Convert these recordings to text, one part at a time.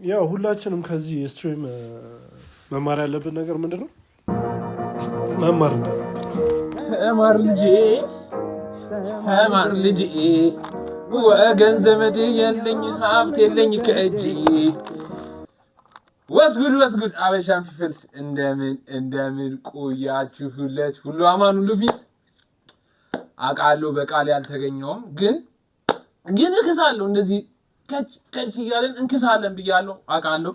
ያው ሁላችንም ከዚህ ስትሪም መማር ያለብን ነገር ምንድነው? መማር ልጄ ወገን ዘመድ የለኝ ሀብት የለኝ ከእጄ ወስጉድ አበሻን ፊፍልስ እንደምን ቆያችሁለት? ሁሉ አማን ሁሉ ፊስ አቃለው በቃል ያልተገኘውም ግን እክሳለሁ እንደዚህ ከች እያለን እንክሳለን ብያለሁ አቃለው።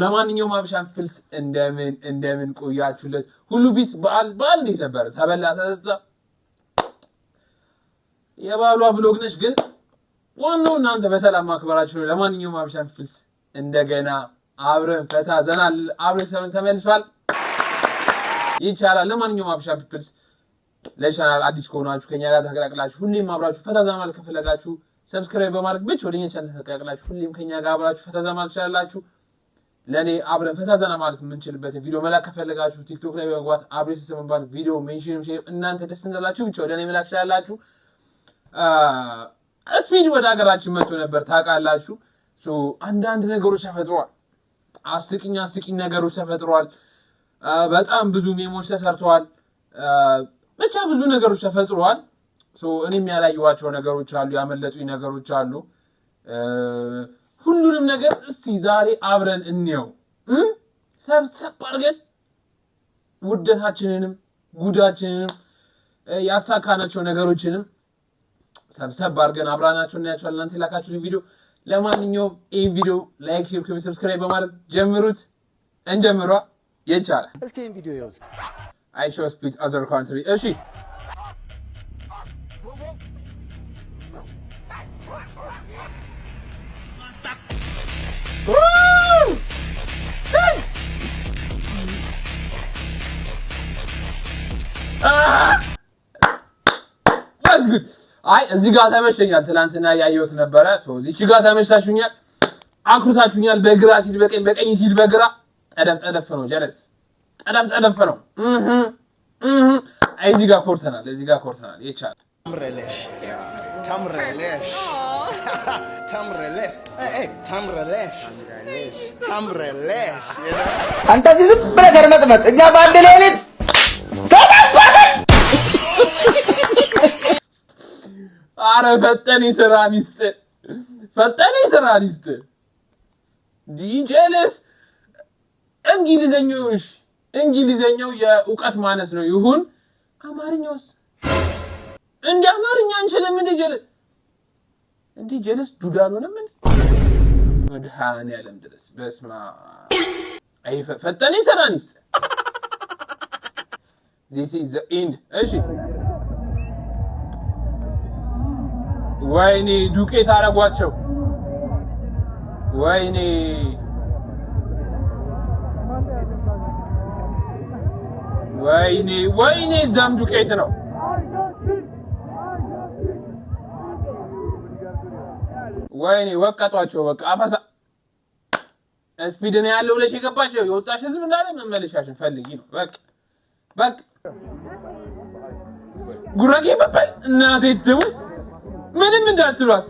ለማንኛውም አበሻን ፊፍልስ እንደምን ቆያችሁለት? ሁሉ ፊስ በዓል እንዴት ነበር? ተበላ ተጠጣ? የባሏ ብሎግ ነች ግን ዋናው እናንተ በሰላም ማክበራችሁ ነው። ለማንኛውም አበሻን ፊፍልስ እንደገና አብረን ፈታ ዘና አብረን ተመልሷል። ይቻላል። ለማንኛውም አበሻን ፊፍልስ ለቻናል አዲስ ከሆናችሁ ከኛ ጋር ተቀላቅላችሁ ሁሌም አብራችሁ ፈታ ዘና ማለት ከፈለጋችሁ ሰብስክራይብ በማድረግ ብቻ ወደኛ ቻናል ተቀላቅላችሁ ሁሌም ከኛ ጋር አብራችሁ ፈታ ዘና ማለት ትችላላችሁ። ለኔ አብረን ፈታ ዘና ማለት የምንችልበት ቪዲዮ መላክ ከፈለጋችሁ ቲክቶክ ላይ በመግባት አብሬስ ሰምባል ቪዲዮ ሜንሽን ሼር እናንተ ደስ እንዳላችሁ ብቻ ወደኔ መላክ ትችላላችሁ። ስፒድ ወደ ሀገራችን መጥቶ ነበር ታውቃላችሁ። አንዳንድ ነገሮች ተፈጥሯል። አስቂኝ ነገሮች ተፈጥሯል። በጣም ብዙ ሜሞች ተሰርተዋል። ብቻ ብዙ ነገሮች ተፈጥሯል። እኔም ያላየኋቸው ነገሮች አሉ፣ ያመለጡኝ ነገሮች አሉ። ሁሉንም ነገር እስቲ ዛሬ አብረን እንየው። ሰብሰብ አድርገን ውደታችንንም ጉዳችንንም ያሳካናቸው ነገሮችንም ሰብሰብ አድርገን አብራናችሁ እናያችኋለን። እናንተ ላካችሁን ቪዲዮ ለማንኛውም ይሄን ቪዲዮ ላይክ፣ ሼር፣ ኮሜንት፣ ሰብስክራይብ በማድረግ ጀምሩት። እንጀምሯ ይቻላል። እስኪ ይሄን ቪዲዮ ይወስ I show speak other country እሺ That's good. እዚህ ጋር ተመሽኛል። ትላንትና ያየሁት ነበረ። እዚህ ጋር ተመሽታችሁኛል፣ አኩርታችሁኛል። በግራ ሲል በቀኝ ሲል በግራ ጠደፍ ነው። ጀለስ ጠደፍ ነው። እዚህ ጋር ኮርተናል። ይቻላል። አንተ እዚህ ዝም ብለህ ገርመጥመጥ እኛ በአንድ ሌሊት አረ ፈጠኔ ስራ ሊስት ዲጄለስ እንግሊዘኛው የእውቀት ማነስ ነው ይሁን አማርኛውስ እንደ አማርኛ አንችልም እንዴ ጀለስ ዱዳ ነው ምን ወድሃን ያለም ድረስ በስማ ፈጠኔ ስራ ሊስት this is the end እሺ ወይኔ ዱቄት አረጓቸው ወይኔ ዛም ዱቄት ነው ወይኔ ወቀጧቸው በቃ አፈሳ ስፒድ ነው ያለው ብለሽ የገባቸው የወጣሽ ህዝብ እንዳለ መመለሻሽን ፈልጊ ነው በቃ ጉራጌ በበል እናቴ ትሙ ምንም እንዳትሏት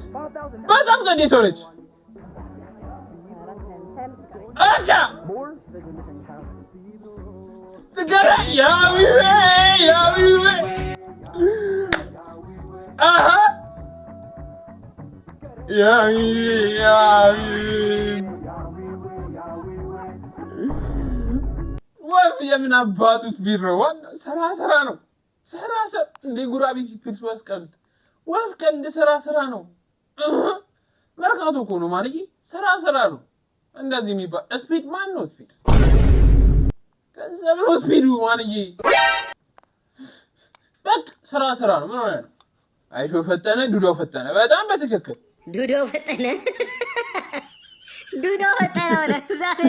በጣም ዘዴ ሰው ነች። አጃ ትገራ ያዊዌ አሃ ያዊ ወፍ የምን አባቱስ ቢሮ ዋና ሰራ ነው እንደ ጉራቤ ፊልስ ወስቀልት ወፍ ቀንድ ስራ ነው። መርካቶ እኮ ነው ማለት ስራ ነው። እንደዚህ የሚባል ስፒድ ማን ነው? ስፒድ ከዛ ነው ስፒዱ ማለት በቃ ስራ ነው። ምን ሆነ ነው? አይሾ ፈጠነ ዱዳው ፈጠነ። በጣም በትክክል ዱዳው ፈጠነ ወለ ዛሬ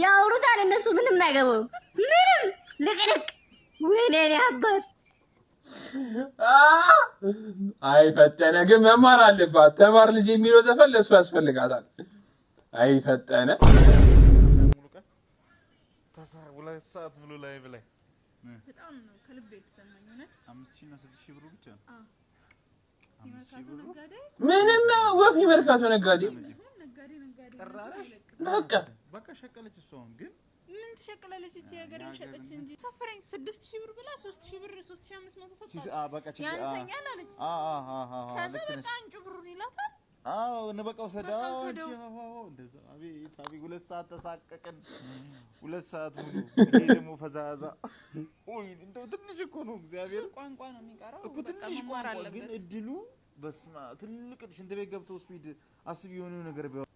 ያውሩታል እነሱ ምንም አይገባው ምንም ልቅልቅ ወይኔ አባት አይ ፈጠነ ግን መማር አለባት። ተማር ልጅ የሚለው ዘፈን ለሱ ያስፈልጋታል። አይ ፈጠነ ሁለት ሰዓት ሙሉ ላይ በጣም ነው ከልቤ የተሰማኝ ነው። 5000 እና 6000 ብር ብቻ ነው። ምንም ወፍ ይመርካቶ ነጋዴ በቃ ሸቀለች እሷን ግን ምን ትሸቀላለች እቺ ሀገር ሸጠች እንጂ ሰፈረኝ 6000 ብር ብላ 3000 ብር 3500 ሰጣ በቃ ያንሰኛል አለች ከዛ በቃ አንቺ ብሩን ይላታል እንበቃው ሰዳው እንደዛ አቤት ሁለት ሰዓት ተሳቀቀን 2 ሰዓት ሙሉ ይሄ ደግሞ ፈዛዛ ወይ እንደው ትንሽ እኮ ነው እግዚአብሔር ቋንቋ ነው የሚቀረው እኮ ትንሽ ቋንቋ ግን እድሉ በስማ ትልቅ ሽንት ቤት ገብቶ ስፒድ አስቢ የሆነ ነገር ቢሆን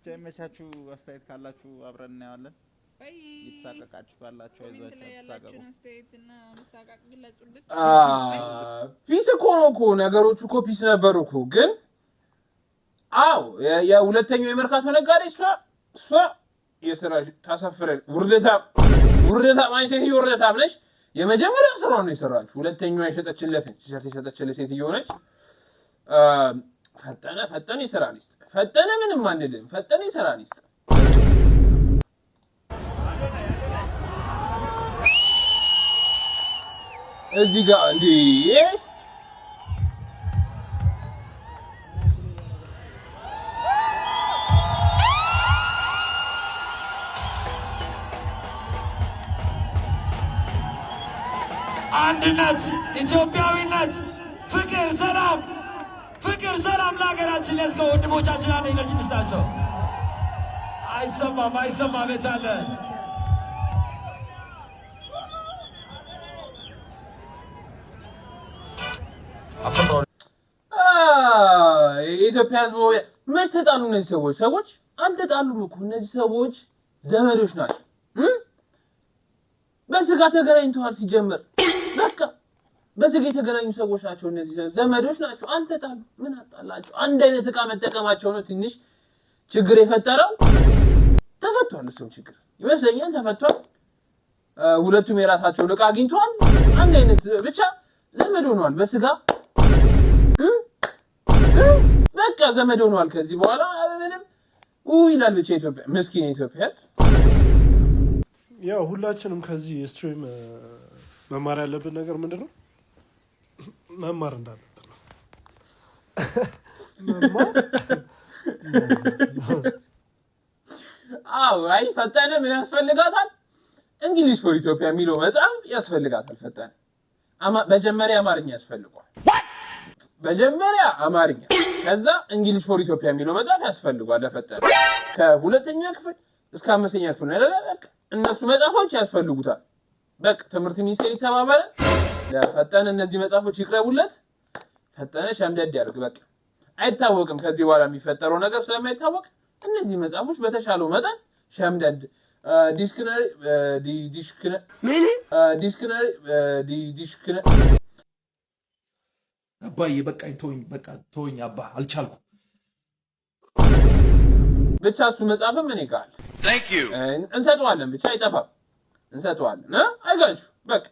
ቻይመቻችሁ አስተያየት ካላችሁ አብረን እናያለን ይተሳቀቃችሁ ካላችሁ አይዟችሁ ተሳቀቁ አስተያየትና መሳቀቅ ግለጹልኝ ፒስ እኮ ነገሮቹ እኮ ፒስ ነበሩ እኮ ግን አው የሁለተኛው የመርካቶ ነጋዴ እሷ የሥራ ታሳፍረ ውርደታ ማይሰት ይወርደታም ነሽ የመጀመሪያው ስራው ነው የሰራችው ሁለተኛው የሸጠችለት ቲሸርት የሸጠችለት ሴት ይሆነች ፈጠነ ይሰራ ሊስት ፈጠነ ምንም አንልም ፈጠነ ይሰራ ሊስት እዚህ ጋር እንዴ አንድነት ኢትዮጵያዊነት ፍቅር ሰላም ለሀገራችን ለስከው ወንድሞቻችን አለ ኢነርጂ ምስታቸው አይሰማም ቤታለ የኢትዮጵያ ሕዝብ መች ተጣሉ እነዚህ ሰዎች አልተጣሉም እኮ እነዚህ ሰዎች ዘመዶች ናቸው በስጋ ተገናኝተዋል ሲጀመር በቃ በስጋ የተገናኙ ሰዎች ናቸው እነዚህ ዘመዶች ናቸው አልተጣሉ ምን አጣላቸው አንድ አይነት ዕቃ መጠቀማቸው ነው ትንሽ ችግር የፈጠረው ተፈቷል እሱም ችግር ይመስለኛል ተፈቷል ሁለቱም የራሳቸው ዕቃ አግኝተዋል አንድ አይነት ብቻ ዘመድ ሆነዋል በስጋ በቃ ዘመድ ሆነዋል ከዚህ በኋላ ምንም ይላል ብቻ ኢትዮጵያ ምስኪን ኢትዮጵያ ያው ሁላችንም ከዚህ ስትሪም መማር ያለብን ነገር ምንድነው መማር እንዳለብን ነው አይ ፈጠነ ምን ያስፈልጋታል እንግሊዝ ፎር ኢትዮጵያ የሚለው መጽሐፍ ያስፈልጋታል ፈጠነ በመጀመሪያ አማርኛ ያስፈልጋል በመጀመሪያ አማርኛ ከዛ እንግሊዝ ፎር ኢትዮጵያ የሚለው መጽሐፍ ያስፈልጋል ለፈጠነ ከሁለተኛ ክፍል እስከ አምስተኛ ክፍል ነው በቃ እነሱ መጽሐፎች ያስፈልጉታል በቃ ትምህርት ሚኒስቴር ይተባበረ ለፈጠነ እነዚህ መጽሐፎች ይቅረቡለት ፈጠነ ሸምደድ ያርግ በቃ አይታወቅም ከዚህ በኋላ የሚፈጠረው ነገር ስለማይታወቅ እነዚህ መጽሐፎች በተሻለው መጠን ሸምደድ ዲስክነ አባዬ በቃኝ ተወኝ አባ አልቻልኩም ብቻ እሱ መጽሐፍም እኔ ጋር እንሰጠዋለን ብቻ አይጠፋም እንሰጠዋለን አይጋችሁ በቃ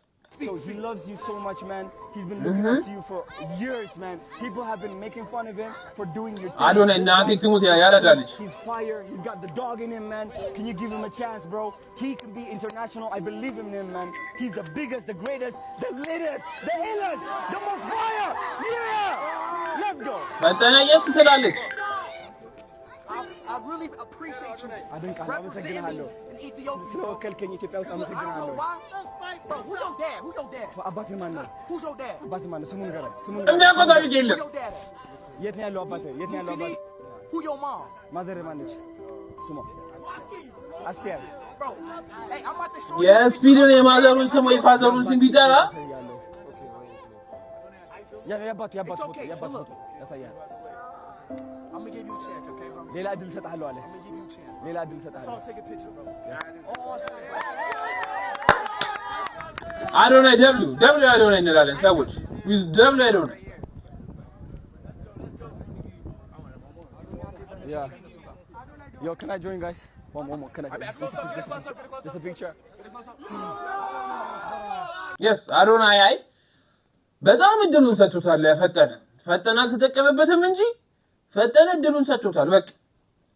He loves you so much, man. He's been looking up to you for years, man. People have been making fun of him for doing your thing. I don't know nothing to do with He's fire. He's got the dog in him, man. Can you give him a chance, bro? He can be international. I believe in him, man. He's the biggest, the greatest, the latest, the illest, the most fire. Yeah! Let's go. But then yes to Alex. I really appreciate you. I think I was thinking hello. In Ethiopia. Slow kelken Ethiopia was thinking hello. Bro, who your dad? Abate man. Who's your dad? Abate man. Sumun gara. Sumun. I'm not going to get you. Yet ne allo abate. Who your mom? Mother manage. Sumo. Aster. Bro, hey, I'm about to show you. Yes, video ne mother un some father un sin bidara. Yeah, abate. That's yeah. I'm gonna give you a chance, okay, bro? ሌላ ድል ሰጣለሁ አለ ሌላ ድል ሰጣለሁ take a picture bro I don't know W I don't know እንላለን ሰዎች with W I don't know yeah yo can I join guys one more can I just a picture yes I don't know በጣም እድሉን ሰጥቶታል ፈጠነ አልተጠቀመበትም እንጂ ፈጠነ እድሉን ሰጥቶታል በቃ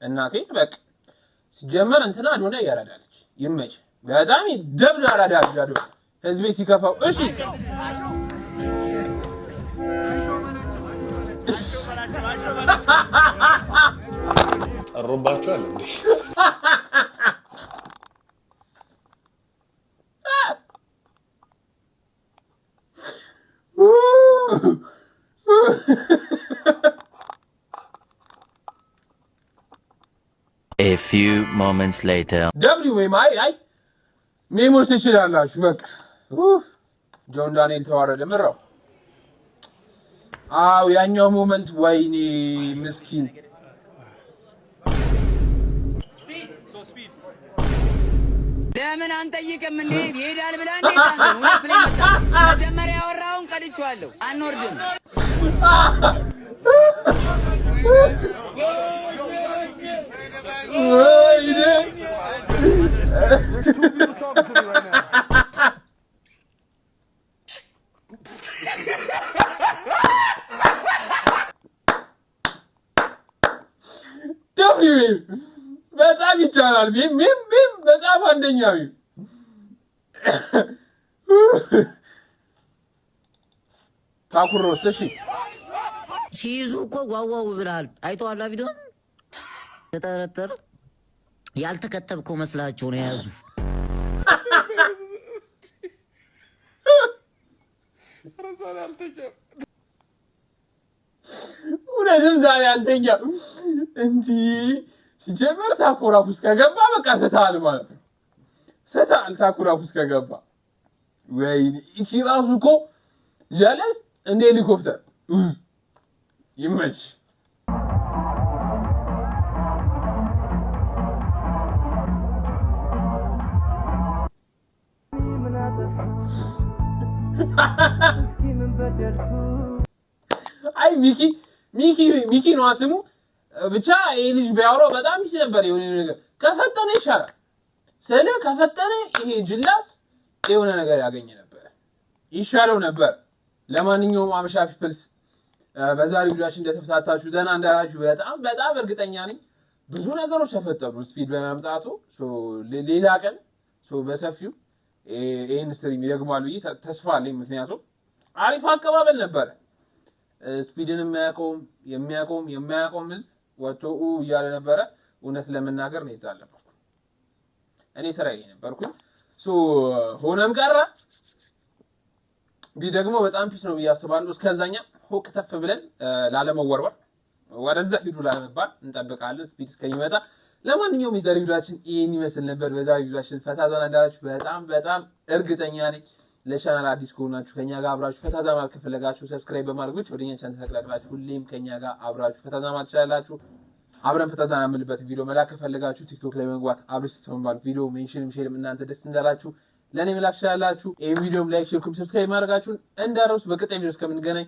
እናቴ በቃ ሲጀመር እንትና አዶና ያራዳለች ይመች በጣም ደብል ያራዳለች አዶና ህዝቤ ሲከፋው እሺ አሮባችኋል እንዴ? A few moments later. አይ ሜሞስ ይችላልላችሁ በቃ ጆን ዳንኤል ተዋረደ ምራው አው ያኛው ሞመንት ወይኔ ምስኪን ለምን አንጠይቅም እንዴ ይሄዳል ብላ እንዴ ታንተ ሁለት ፕሌይ መጣ መጀመሪያ ያወራውን ቀድቻለሁ አንወርድም ወይኔ በጣም ይቻላል ቢም በጣም አንደኛው ታኩሮስ እሺ ሲይዙ እኮ ዋዋው ብለሃል አይተዋል ቪዲዮ ተጠረጠር ያልተከተብከው መስላቸው ነው ያዙ ሁለቱም ዛሬ አልተኛ እንጂ ሲጀመር ታኩራፉስ ከገባ በቃ ሰታል ማለት ነው ሰታል ታኩራፉስ ከገባ ወይኔ እቺ ራሱ እኮ ጀለስ እንደ ሄሊኮፕተር ይመች አይ ሚኪ ነው ስሙ ብቻ ይሄ ልጅ ቢያወራው በጣም ይስ ነበር የሆነ ነገር ከፈጠነ ይሻላል ስለ ከፈጠነ ይሄ ጅላስ የሆነ ነገር ያገኘ ነበር ይሻለው ነበር ለማንኛውም አበሻ ፒፕልስ በዛሬው ቪዲዮአችን እንደተፈታታችሁ ዘና እንዳላችሁ በጣም እርግጠኛ ነኝ ብዙ ነገሮች ተፈጠሩ ስፒድ በመምጣቱ ሌላ ቀን በሰፊው ይሄን ስትሪም ይደግማሉ ተስፋ አለኝ ምክንያቱም አሪፍ አቀባበል ነበር ስፒድን የሚያቆም ህዝብ ወጥቶ እያለ ነበረ እውነት ለመናገር ነው ይዛለበት እኔ ስራዬ ነበርኩኝ ሆነም ቀረ ቢደግሞ በጣም ፒስ ነው ያስባሉ እስከዛኛ ሆክ ተፍ ብለን ላለመወርወር ወደዛ ሂዱ ላለመባል እንጠብቃለን ስፒድ እስከሚመጣ ለማንኛውም የዛሬው ቪዲዮአችን ይሄን ይመስል ነበር በዛሬው ቪዲዮአችን ፈታ ዘና እንዳላችሁ በጣም እርግጠኛ ነኝ ለቻናል አዲስ ከሆናችሁ ከኛ ጋር አብራችሁ ፈታ ዘና ማለት ከፈለጋችሁ ሰብስክራይብ በማድረግ ወደኛ ቻናል ተቀላቅላችሁ ሁሌም ከኛ ጋር አብራችሁ ፈታ ዘና ማለት ትችላላችሁ አብረን ፈታ ዘና የምንልበት ቪዲዮ መላክ ከፈለጋችሁ ቲክቶክ ላይ መግባት አብረን ስትመማል ቪዲዮ ሜንሽንም ሼርም እናንተ ደስ እንዳላችሁ ለኔ መላክ ትችላላችሁ ይሄ ቪዲዮም ላይክ ሼር ሰብስክራይብ ማድረጋችሁን እንዳትረሱ በቀጣይ ቪዲዮ እስከምንገናኝ